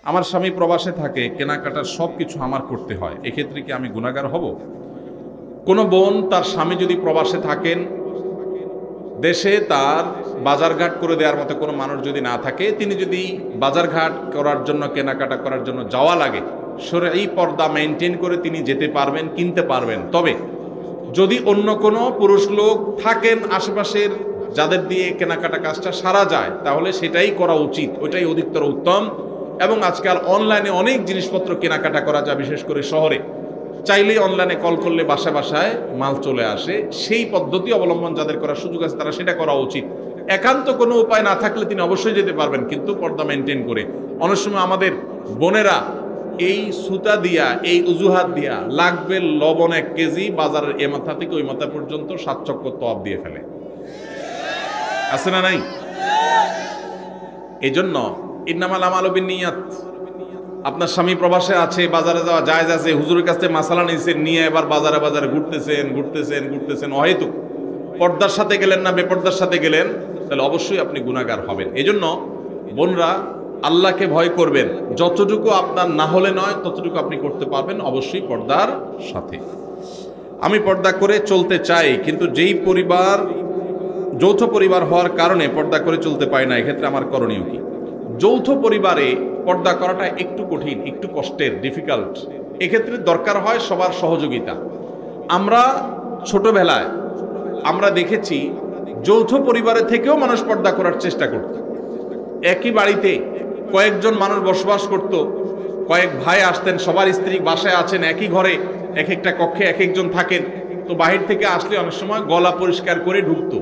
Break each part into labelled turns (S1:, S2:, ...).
S1: আমার স্বামী প্রবাসে থাকে, কেনাকাটার সব কিছু আমার করতে হয়, এক্ষেত্রে কি আমি গুনাহগার হব? কোনো বোন তার স্বামী যদি প্রবাসে থাকেন, দেশে তার বাজারঘাট করে দেওয়ার মতো কোনো মানুষ যদি না থাকে, তিনি যদি বাজারঘাট করার জন্য, কেনাকাটা করার জন্য যাওয়া লাগে, শরঈ পর্দা মেনটেন করে তিনি যেতে পারবেন, কিনতে পারবেন। তবে যদি অন্য কোনো পুরুষ লোক থাকেন আশেপাশের, যাদের দিয়ে কেনাকাটা কাজটা সারা যায়, তাহলে সেটাই করা উচিত, ওইটাই অধিকতর উত্তম। এবং আজকাল অনলাইনে অনেক জিনিসপত্র কেনাকাটা করা যায়, বিশেষ করে শহরে চাইলেই অনলাইনে কল করলে বাসায় বাসায় মাল চলে আসে। সেই পদ্ধতি অবলম্বন যাদের করার সুযোগ আছে তারা সেটা করা উচিত। একান্ত কোনো উপায় না থাকলে তিনি অবশ্যই যেতে পারবেন, কিন্তু পর্দা মেনটেন করে। অনেক সময় আমাদের বোনেরা এই সুতা দিয়া, এই অজুহাত দিয়া লাগবে লবণ 1 কেজি, বাজারের এ মাথা থেকে ওই মাথা পর্যন্ত 7 চক্কর তওয়াব দিয়ে ফেলে, আছে না নাই? এই জন্য ইন্নামাল আমালু বিন্নিয়াত। আপনার স্বামী প্রবাসে আছে, বাজারে যাওয়া জায়েজ আছে, হুজুরের কাছে মাসালা নিয়েছেন, নিয়ে এবার বাজারে বাজারে ঘুরতেছেন অহেতুক। পর্দার সাথে গেলেন না বেপর্দার সাথে গেলেন, তাহলে অবশ্যই আপনি গুনাহগার হবেন। এই জন্য বোনরা আল্লাহকে ভয় করবেন, যতটুকু আপনার না হলে নয় ততটুকু আপনি করতে পারবেন, অবশ্যই পর্দার সাথে। আমি পর্দা করে চলতে চাই, কিন্তু যেই পরিবার যৌথ পরিবার হওয়ার কারণে পর্দা করে চলতে পারি না, এক্ষেত্রে আমার করণীয় কি? যৌথ পরিবারে পর্দা করাটা একটু কঠিন, একটু কষ্টের, ডিফিকাল্ট। এক্ষেত্রে দরকার হয় সবার সহযোগিতা। আমরা ছোটবেলায় আমরা দেখেছি যৌথ পরিবারে থেকেও মানুষ পর্দা করার চেষ্টা করত। একই বাড়িতে কয়েকজন মানুষ বসবাস করত, কয়েক ভাই আসতেন, সবার স্ত্রী বাসায় আছেন, একই ঘরে এক একটা কক্ষে এক একজন থাকেন। তো বাহির থেকে আসলে অনেক সময় গলা পরিষ্কার করে ঢুকতো,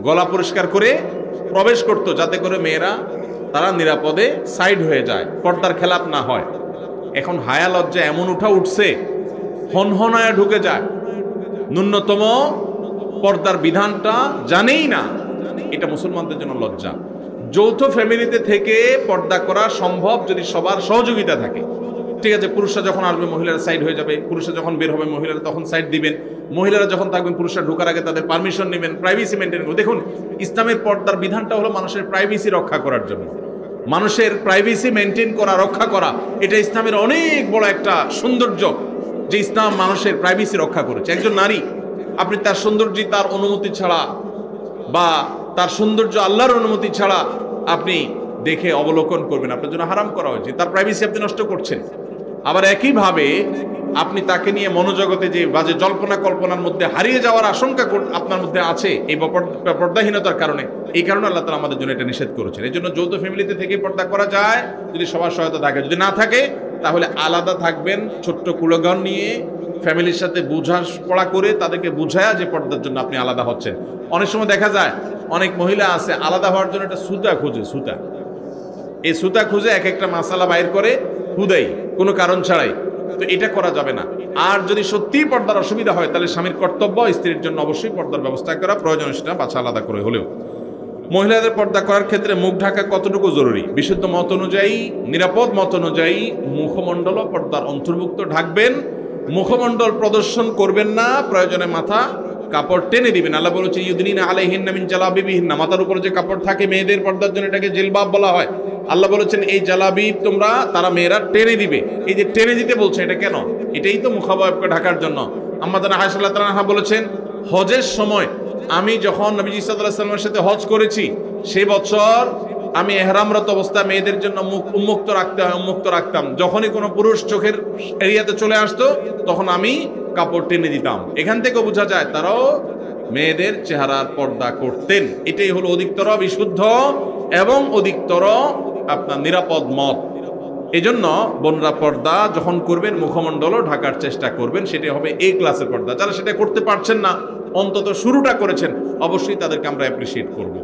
S1: গলা পরিষ্কার করে প্রবেশ করত, যাতে করে মেয়েরা তারা নিরাপদে সাইড হয়ে যায়, পর্দার খেলাপ না হয়। এখন হায়া লজ্জা এমন উঠছে, হনহনায় ঢুকে যায়, ন্যূনতম পর্দার বিধানটা জানেই না। এটা মুসলমানদের জন্য লজ্জা। যৌথ ফ্যামিলিতে থেকে পর্দা করা সম্ভব যদি সবার সহযোগিতা থাকে। ঠিক আছে, পুরুষরা যখন আসবে মহিলারা সাইড হয়ে যাবে, পুরুষরা যখন বের হবে মহিলারা তখন সাইড দিবেন, মহিলারা যখন থাকবেন পুরুষরা ঢোকার আগে তাদের পারমিশন নেবেন, প্রাইভেসি মেনটেন করবেন। দেখুন, ইসলামের পর্দার বিধানটা হলো মানুষের প্রাইভেসি রক্ষা করার জন্য। মানুষের প্রাইভেসি মেনটেন করা, রক্ষা করা, এটা ইসলামের অনেক বড় একটা সৌন্দর্য, যে ইসলাম মানুষের প্রাইভেসি রক্ষা করেছে। একজন নারী, আপনি তার সৌন্দর্য তার অনুমতি ছাড়া বা তার সৌন্দর্য আল্লাহর অনুমতি ছাড়া আপনি দেখে অবলোকন করবেন, আপনার জন্য হারাম করা হয়েছে, তার প্রাইভেসি আপনি নষ্ট করছেন। আবার একইভাবে আপনি তাকে নিয়ে মনোজগতে যে বাজে জল্পনা কল্পনার মধ্যে হারিয়ে যাওয়ার আশঙ্কা আপনার মধ্যে আছে এই পর্দাহীনতার কারণে। এই কারণে আল্লাহ তাআলা আমাদের জন্য এটা নিষেধ করেছেন। এই জন্য যৌথ ফ্যামিলিতে থেকে পর্দা করা যায় যদি সবার সহায়তা থাকে। যদি না থাকে তাহলে আলাদা থাকবেন, ছোট্ট কুলগান নিয়ে ফ্যামিলির সাথে বোঝাপড়া করে তাদেরকে বুঝায়া যে পর্দার জন্য আপনি আলাদা হচ্ছেন। অনেক সময় দেখা যায় অনেক মহিলা আছে আলাদা হওয়ার জন্য একটা সুতা খোঁজে, সুতা, এই সুতা খুঁজে এক একটা মাসালা বাইর করে হুদাই, কোনো কারণ ছাড়াই। তো এটা করা যাবে না। আর যদি সত্যিই পর্দার অসুবিধা হয় তাহলে স্বামীর কর্তব্য স্ত্রীর জন্য অবশ্যই পর্দার ব্যবস্থা করা প্রয়োজন, সেটা বাছা আলাদা করে হলেও। মহিলাদের পর্দা করার ক্ষেত্রে মুখ ঢাকা কতটুকু জরুরি? বিশুদ্ধ মত অনুযায়ী, নিরাপদ মত অনুযায়ী মুখমণ্ডলও পর্দার অন্তর্ভুক্ত। ঢাকবেন, মুখমণ্ডল প্রদর্শন করবেন না, প্রয়োজনে মাথা কাপড় টেনে দিবেন। আল্লাহ বলেছেন ইউদনিনা আলাইহিন্না মিন জালাবিবিহিন্না, মাথার উপরে যে কাপড় থাকে মেয়েদের পর্দার জন্য, এটাকে জিলবাব বলা হয়। আল্লাহ বলেছেন এই জালাবিব তোমরা, তারা মেয়েরা টেনে দিবে। এই যে টেনে দিতে বলছে, এটা কেন? এটাই তো মুখাবয়বকে ঢাকার জন্য। আমাদের আয়েশা রাদিয়াল্লাহু তাআলা বলেছেন হজের সময় আমি যখন নবী সাল্লাল্লাহু আলাইহি ওয়াসাল্লামের সাথে হজ করেছি, সেই বছর আমি ইহরামরত অবস্থায় মেয়েদের জন্য মুখ উন্মুক্ত রাখতাম। যখনই কোনো পুরুষ চোখের এরিয়াতে চলে আসতো তখন আমি কাপড় টেনে দিতাম। এখান থেকে বোঝা যায় তারাও মেয়েদের চেহারার পর্দা করতেন। এটাই হলো অধিকতর বিশুদ্ধ এবং অধিকতর আপনার নিরাপদ মত। এজন্য বোনরা পর্দা যখন করবেন মুখমণ্ডলও ঢাকার চেষ্টা করবেন, সেটাই হবে এই ক্লাসের পর্দা। যারা সেটা করতে পারছেন না, অন্তত শুরুটা করেছেন, অবশ্যই তাদেরকে আমরা অ্যাপ্রিসিয়েট করব।